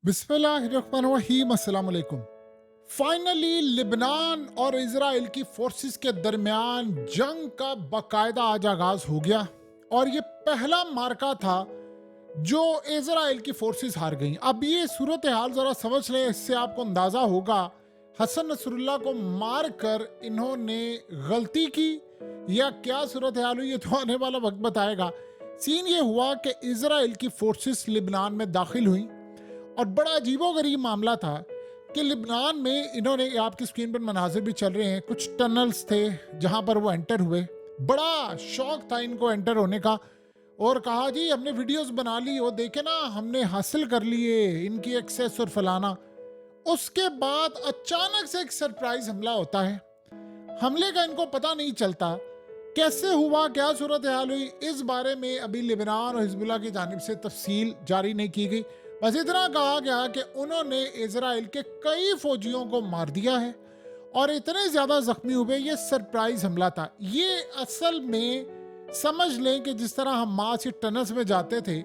बिस्मिल्लाहिर्रहमानिर्रहीम, अस्सलाम वालेकुम। फाइनली लिबनान और इजराइल की फोर्सेस के दरमियान जंग का बाकायदा आज आगाज हो गया और ये पहला मार्का था जो इजराइल की फोर्सेस हार गईं। अब ये सूरत हाल जरा समझ लें, इससे आपको अंदाजा होगा हसन नसरुल्लाह को मार कर इन्होंने गलती की या क्या सूरत हाल हुई, ये तो आने वाला वक्त बताएगा। सीन ये हुआ कि इजराइल की फोर्सेस लिबनान में दाखिल हुई और बड़ा अजीबोगरीब मामला था कि लिबनान में इन्होंने, आपकी स्क्रीन पर मनाजिर भी चल रहे हैं, कुछ टनल्स थे जहां पर वो एंटर हुए। बड़ा शौक था इनको एंटर होने का और कहा जी हमने वीडियोस बना ली, वो देखे ना हमने हासिल कर लिए इनकी एक्सेस और फलाना। उसके बाद अचानक से एक सरप्राइज हमला होता है। हमले का इनको पता नहीं चलता कैसे हुआ, क्या सूरत हाल हुई, इस बारे में अभी लिबनान और हिजबुल्लाह की जानिब से तफसील जारी नहीं की गई। बस इतना कहा गया कि उन्होंने इजराइल के कई फौजियों को मार दिया है और इतने ज्यादा जख्मी हुए। ये सरप्राइज हमला था। ये असल में समझ लें कि जिस तरह हम मार्च के टनल्स में जाते थे,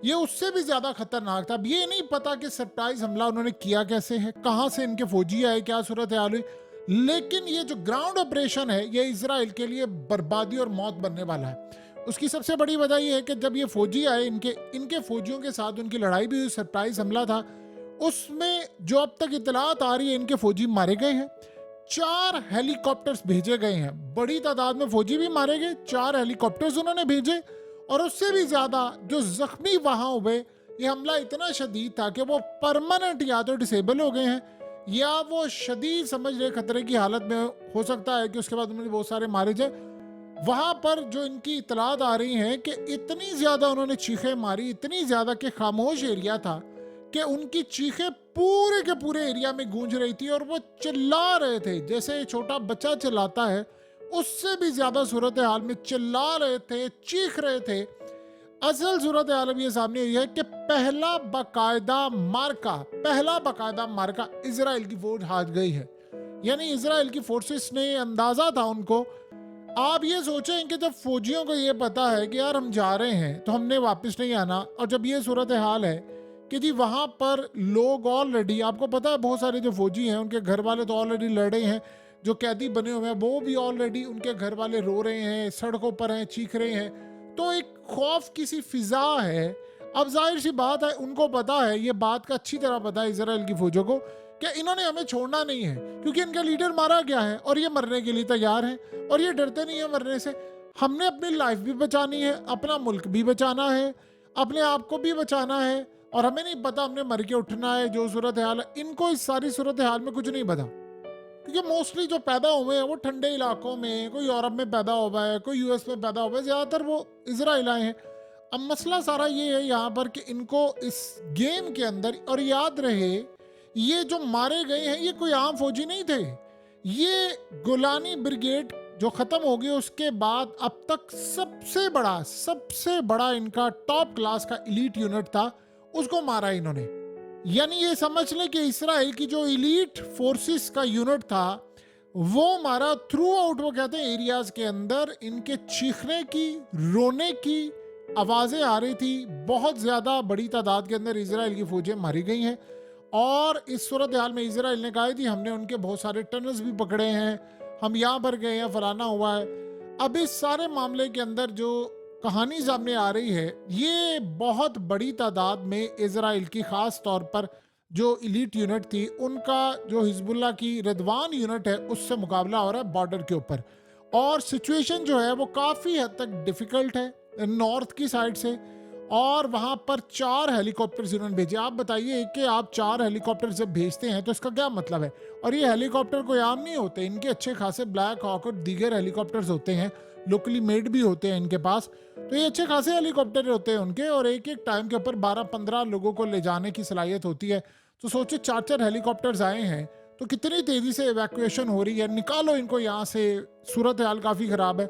ये उससे भी ज्यादा खतरनाक था। अब ये नहीं पता कि सरप्राइज हमला उन्होंने किया कैसे है, कहां से इनके फौजी आए, क्या सूरत हाल हुई, लेकिन ये जो ग्राउंड ऑपरेशन है ये इजराइल के लिए बर्बादी और मौत बनने वाला है। उसकी सबसे बड़ी वजह यह है कि जब ये फौजी आए, इनके इनके फौजियों के साथ उनकी लड़ाई भी हुई, सरप्राइज हमला था। उसमें जो अब तक इतलात आ रही है, इनके फौजी मारे गए हैं, 4 हेलीकॉप्टर्स भेजे गए हैं, बड़ी तादाद में फौजी भी मारे गए, 4 हेलीकॉप्टर्स उन्होंने भेजे और उससे भी ज्यादा जो जख्मी वहां हुए। ये हमला इतना शदीद था कि वो परमानेंट या तो डिसेबल हो गए हैं या वो शदीद समझ रहे खतरे की हालत में, हो सकता है कि उसके बाद उन्होंने बहुत सारे मारे जाए। वहां पर जो इनकी इतलात आ रही हैं कि इतनी ज्यादा उन्होंने चीखें मारी, इतनी ज्यादा कि खामोश एरिया था कि उनकी चीखें पूरे के पूरे एरिया में गूंज रही थी और वो चिल्ला रहे थे जैसे छोटा बच्चा चिल्लाता है, उससे भी ज्यादा सूरत हाल में चिल्ला रहे थे, चीख रहे थे। असल सूरत हाल ये सामने आई है कि पहला बाकायदा मार्का इजराइल की फौज हार गई है। यानी इजराइल की फोर्सेस ने, अंदाजा था उनको। आप ये सोचें कि जब फौजियों को ये पता है कि यार हम जा रहे हैं तो हमने वापस नहीं आना, और जब ये सूरत हाल है कि जी वहां पर लोग ऑलरेडी, आपको पता है बहुत सारे जो फौजी हैं उनके घर वाले तो ऑलरेडी लड़े हैं, जो कैदी बने हुए हैं वो भी ऑलरेडी, उनके घर वाले रो रहे हैं, सड़कों पर हैं, चीख रहे हैं, तो एक खौफ की सी फिजा है। अब जाहिर सी बात है उनको पता है, ये बात का अच्छी तरह पता है इजराइल की फौजों को कि इन्होंने हमें छोड़ना नहीं है, क्योंकि इनका लीडर मारा गया है और ये मरने के लिए तैयार हैं और ये डरते नहीं है मरने से। हमने अपनी लाइफ भी बचानी है, अपना मुल्क भी बचाना है, अपने आप को भी बचाना है, और हमें नहीं पता हमने मर के उठना है। जो सूरत हाल है, इनको इस सारी सूरत हाल में कुछ नहीं पता, क्योंकि मोस्टली जो पैदा हुए हैं वो ठंडे इलाकों में, कोई यूरोप में पैदा हुआ है, कोई यूएस में पैदा हुआ है, ज़्यादातर वो इजराइल आए हैं। अब मसला सारा ये है यहाँ पर कि इनको इस गेम के अंदर, और याद रहे ये जो मारे गए हैं ये कोई आम फौजी नहीं थे, ये गोलानी ब्रिगेड जो खत्म हो गई उसके बाद अब तक सबसे बड़ा इनका टॉप क्लास का इलीट यूनिट था, उसको मारा इन्होंने। यानी ये समझ लें कि इसराइल की जो इलीट फोर्सेस का यूनिट था वो मारा थ्रू आउट। वो कहते हैं एरियाज के अंदर इनके चीखने की, रोने की आवाजें आ रही थी। बहुत ज्यादा बड़ी तादाद के अंदर इजराइल की फौजें मारी गई हैं और इस सूरत हाल में इजराइल ने कहा थी हमने उनके बहुत सारे टनल्स भी पकड़े हैं, हम यहाँ पर गए हैं, फलाना हुआ है। अब इस सारे मामले के अंदर जो कहानी सामने आ रही है, ये बहुत बड़ी तादाद में इजराइल की खास तौर पर जो इलीट यूनिट थी उनका, जो हिजबुल्लाह की रदवान यूनिट है, उससे मुकाबला हो रहा है बॉर्डर के ऊपर। और सिचुएशन जो है वो काफ़ी हद तक डिफ़िकल्ट है नॉर्थ की साइड से, और वहाँ पर 4 हेलीकॉप्टर्स इन्होंने भेजे। आप बताइए कि आप 4 हेलीकॉप्टर जब भेजते हैं तो इसका क्या मतलब है। और ये हेलीकॉप्टर कोई आम नहीं होते, इनके अच्छे खासे ब्लैक हॉक और दीगर हेलीकॉप्टर्स होते हैं, लोकली मेड भी होते हैं इनके पास। तो ये अच्छे खासे हेलीकॉप्टर होते हैं उनके, और एक एक टाइम के ऊपर 12-15 लोगों को ले जाने की सलाहियत होती है। तो सोचिए 4-4 हेलीकॉप्टर्स आए हैं तो कितनी तेज़ी से एवैक्यूएशन हो रही है, निकालो इनको यहाँ से, सूरत हाल काफ़ी ख़राब है।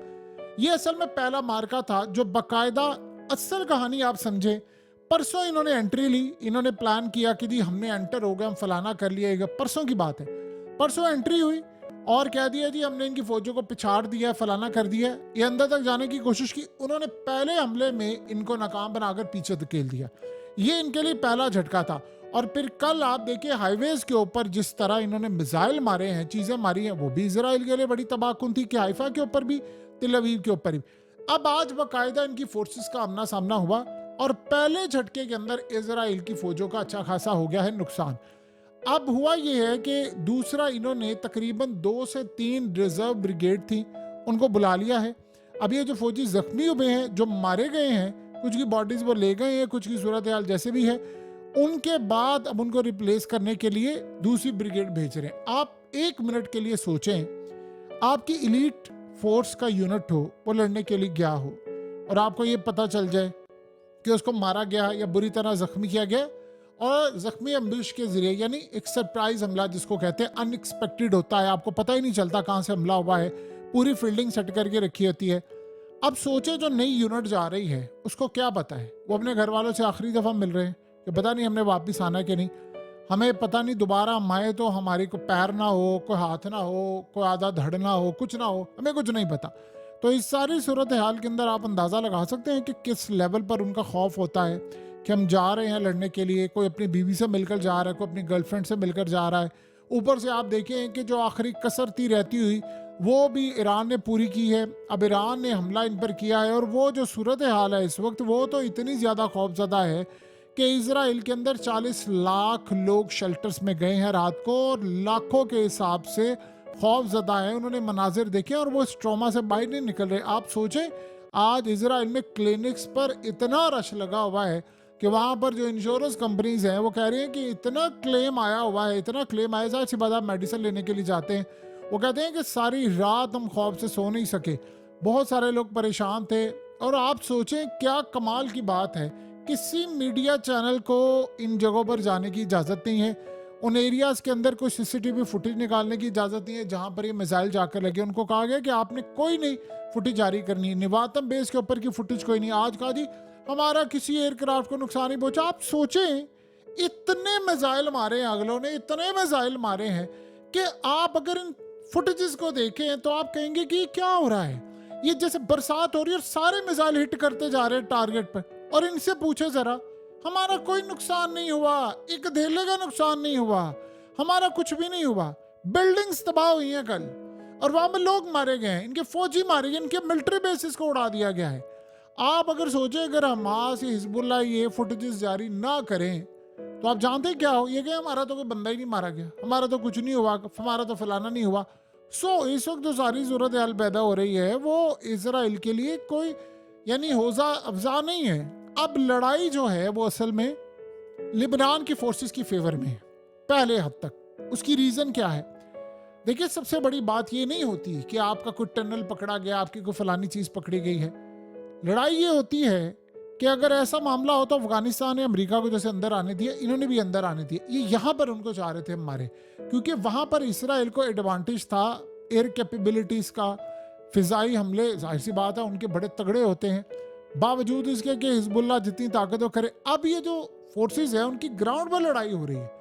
ये असल में पहला मार्का था जो बाकायदा, असल कहानी आप समझे, परसों इन्होंने एंट्री ली, इन्होंने प्लान किया कि जी हमने एंटर हो गए, हम फलाना कर लिया, परसों की बात है। परसों एंट्री हुई और कह दिया जी हमने इनकी फौजों को पिछाड़ दिया, फलाना कर दिया, ये अंदर तक जाने की कोशिश की। उन्होंने पहले हमले में इनको नाकाम बनाकर पीछे धकेल दिया। ये इनके लिए पहला झटका था। और फिर कल आप देखिए हाईवेज के ऊपर जिस तरह इन्होंने मिसाइल मारे हैं, चीजें मारी हैं, वो भी इजराइल के लिए बड़ी तबाहकुन थी कि हाइफा के ऊपर भी, तिल अवीव के ऊपर भी। अब आज बाकायदा इनकी फोर्सेस का आमना सामना हुआ और पहले झटके के अंदर इजराइल की फौजों का अच्छा खासा हो गया है नुकसान। अब हुआ ये है कि दूसरा इन्होंने तकरीबन 2 से 3 रिजर्व ब्रिगेड थी, उनको बुला लिया है। अब ये जो फौजी जख्मी हुए हैं, जो मारे गए हैं, कुछ की बॉडीज वो ले गए हैं, कुछ की सूरत हाल जैसे भी है, उनके बाद अब उनको रिप्लेस करने के लिए दूसरी ब्रिगेड भेज रहे हैं। आप 1 मिनट के लिए सोचें, आपकी इलीट फोर्स का यूनिट हो, वो लड़ने के लिए गया हो और आपको ये पता चल जाए कि उसको मारा गया या बुरी तरह जख्मी किया गया, और जख्मी अम्बिश के जरिए, यानी एक सरप्राइज हमला जिसको कहते हैं, अनएक्सपेक्टेड होता है, आपको पता ही नहीं चलता कहाँ से हमला हुआ है, पूरी फील्डिंग सेट करके रखी होती है। अब सोचे जो नई यूनिट जा रही है उसको क्या पता है, वो अपने घर वालों से आखिरी दफ़ा मिल रहे हैं कि पता नहीं हमने वापस आना कि नहीं, हमें पता नहीं दोबारा हम आए तो हमारी को पैर ना हो, कोई हाथ ना हो, कोई आधा धड़ ना हो, कुछ ना हो, हमें कुछ नहीं पता। तो इस सारी सूरत हाल के अंदर आप अंदाज़ा लगा सकते हैं कि किस लेवल पर उनका खौफ होता है कि हम जा रहे हैं लड़ने के लिए, कोई अपनी बीवी से मिलकर जा रहा है, कोई अपनी गर्लफ्रेंड से मिलकर जा रहा है। ऊपर से आप देखें कि जो आखिरी कसरती रहती हुई वो भी ईरान ने पूरी की है। अब ईरान ने हमला इन पर किया है और वो जो सूरत हाल है इस वक्त, वो तो इतनी ज़्यादा खौफजदा है कि इजराइल के अंदर 40 लाख लोग शेल्टर्स में गए हैं रात को, और लाखों के हिसाब से खौफजदा है। उन्होंने मनाजिर देखे और वो इस ट्रॉमा से बाहर नहीं निकल रहे। आप सोचें, आज इजराइल में क्लिनिक्स पर इतना रश लगा हुआ है कि वहाँ पर जो इंश्योरेंस कंपनीज हैं वो कह रही हैं कि इतना क्लेम आया हुआ है, इतना क्लेम आया, ज़ाहिर सी बात, आप मेडिसिन लेने के लिए जाते हैं, वो कहते हैं कि सारी रात हम खौफ से सो नहीं सके, बहुत सारे लोग परेशान थे। और आप सोचें क्या कमाल की बात है, किसी मीडिया चैनल को इन जगहों पर जाने की इजाज़त नहीं है, उन एरियाज़ के अंदर कोई सीसीटीवी फुटेज निकालने की इजाज़त नहीं है जहाँ पर ये मिसाइल जाकर लगे। उनको कहा गया कि आपने कोई नहीं फुटेज जारी करनी है, निवातम बेस के ऊपर की फुटेज कोई नहीं। आज कहा जी हमारा किसी एयरक्राफ्ट को नुकसान नहीं पहुंचा। आप सोचें, इतने मिसाइल मारे हैं अगलों ने, इतने मिसाइल मारे हैं कि आप अगर इन फुटेजेस को देखें तो आप कहेंगे कि क्या हो रहा है, ये जैसे बरसात हो रही है और सारे मिसाइल हिट करते जा रहे हैं टारगेट पर। और इनसे पूछे जरा, हमारा कोई नुकसान नहीं हुआ, एक धेले का नुकसान नहीं हुआ, हमारा कुछ भी नहीं हुआ। बिल्डिंग्स तबाह हुई हैं कल और वहां पर लोग मारे गए हैं, इनके फौजी मारे गए, इनके मिलिट्री बेसिस को उड़ा दिया गया है। आप अगर सोचें, अगर हमास या हिजबुल्लाह ये फुटेजेस जारी ना करें तो आप जानते हैं क्या हो, ये कि हमारा तो कोई बंदा ही नहीं मारा गया, हमारा तो कुछ नहीं हुआ, हमारा तो फलाना नहीं हुआ। इस वक्त जो सारी सूरत हाल पैदा हो रही है वो इजराइल के लिए कोई यानी हौजा अफजा नहीं है। अब लड़ाई जो है वो असल में लिबनान की फोर्सेस की फेवर में है पहले हद तक। उसकी रीज़न क्या है? देखिए, सबसे बड़ी बात ये नहीं होती कि आपका कोई टनल पकड़ा गया, आपकी कोई फलानी चीज़ पकड़ी गई है। लड़ाई ये होती है कि अगर ऐसा मामला हो तो अफगानिस्तान ने अमेरिका को जैसे अंदर आने दिया, इन्होंने भी अंदर आने दिया। ये यहाँ पर उनको चाह रहे थे हमारे, क्योंकि वहाँ पर इसराइल को एडवांटेज था एयर कैपेबिलिटीज़ का। फ़िज़ाई हमले जाहिर सी बात है उनके बड़े तगड़े होते हैं, बावजूद इसके कि हिजबुल्लाह जितनी ताकत वो करे। अब ये जो फोर्सेस है उनकी ग्राउंड पर लड़ाई हो रही है,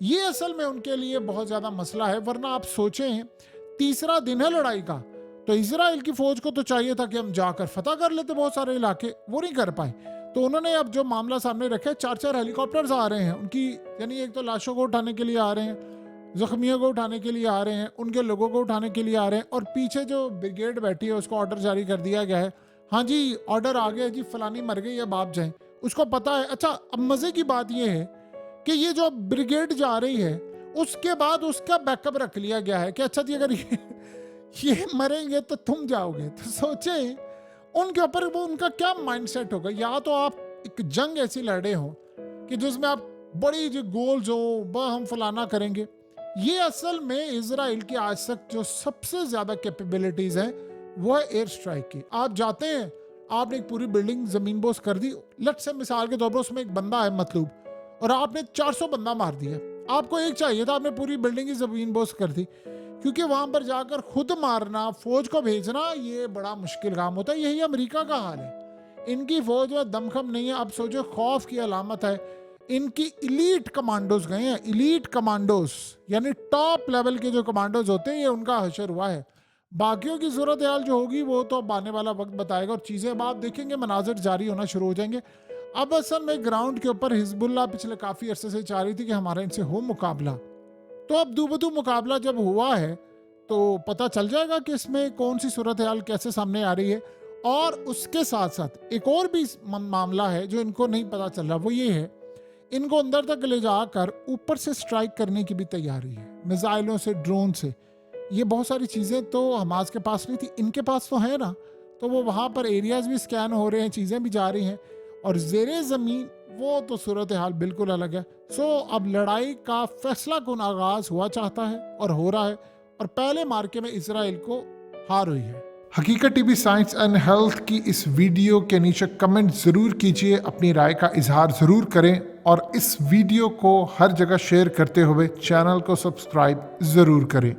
ये असल में उनके लिए बहुत ज़्यादा मसला है। वरना आप सोचें, तीसरा दिन है लड़ाई का, तो इजराइल की फौज को तो चाहिए था कि हम जाकर फतह कर लेते बहुत सारे इलाके, वो नहीं कर पाए। तो उन्होंने अब जो मामला सामने रखा, 4-4 हेलीकॉप्टर्स आ रहे हैं उनकी, यानी एक तो लाशों को उठाने के लिए आ रहे हैं, जख्मियों को उठाने के लिए आ रहे हैं, उनके लोगों को उठाने के लिए आ रहे हैं। और पीछे जो ब्रिगेड बैठी है उसको ऑर्डर जारी कर दिया गया है, हाँ जी ऑर्डर आ गया जी, फलानी मर गई, अब आप जाएं, उसको पता है। अच्छा, अब मजे की बात यह है कि ये जो ब्रिगेड जा रही है उसके बाद उसका बैकअप रख लिया गया है कि अच्छा जी अगर ये मरेंगे तो तुम जाओगे। तो सोचे उनके ऊपर वो उनका क्या माइंडसेट होगा। या तो आप एक जंग ऐसी लड़े हो कि जिसमें आप बड़ी जो गोल्स हो वह हम फलाना करेंगे। ये असल में इजराइल की आज तक जो सबसे ज्यादा कैपेबिलिटीज है वो है एयर स्ट्राइक की। आप जाते हैं, आपने एक पूरी बिल्डिंग जमीन बोस कर दी, लट से मिसाल के तौर पर उसमें एक बंदा है मतलूब, और आपने 400 बंदा मार दिया। आपको एक चाहिए था, आपने पूरी बिल्डिंग की जमीन बोस कर दी, क्योंकि वहां पर जाकर खुद मारना, फौज को भेजना, ये बड़ा मुश्किल काम होता है। यही अमेरिका का हाल है, इनकी फौज में दमखम नहीं है। अब सोचो, खौफ की अलामत है, इनकी इलीट कमांडोज गए हैं, इलीट कमांडोज यानी टॉप लेवल के जो कमांडोज होते हैं, ये उनका हशर हुआ है। बाकियों की सूरत हाल जो होगी वो तो अब आने वाला वक्त बताएगा, और चीज़ें अब आप देखेंगे, मनाजिर जारी होना शुरू हो जाएंगे। अब असल में ग्राउंड के ऊपर हिजबुल्लाह पिछले काफ़ी अरसे से चाह रही थी कि हमारा इनसे हो मुकाबला। तो अब दूबदू मुकाबला जब हुआ है तो पता चल जाएगा कि इसमें कौन सी सूरत हाल कैसे सामने आ रही है। और उसके साथ साथ एक और भी मामला है जो इनको नहीं पता चल रहा, वो ये है इनको अंदर तक ले जाकर ऊपर से स्ट्राइक करने की भी तैयारी है, मिसाइलों से, ड्रोन से। ये बहुत सारी चीज़ें तो हमास के पास नहीं थी, इनके पास तो है ना। तो वो वहाँ पर एरियाज भी स्कैन हो रहे हैं, चीज़ें भी जा रही हैं। और ज़ेरे ज़मीन वो तो सूरत हाल बिल्कुल अलग है। अब लड़ाई का फैसला कुन आगाज़ हुआ चाहता है और हो रहा है, और पहले मार्के में इसराइल को हार हुई है। हकीकत टीवी साइंस एंड हेल्थ की इस वीडियो के नीचे कमेंट ज़रूर कीजिए, अपनी राय का इजहार ज़रूर करें, और इस वीडियो को हर जगह शेयर करते हुए चैनल को सब्सक्राइब ज़रूर करें।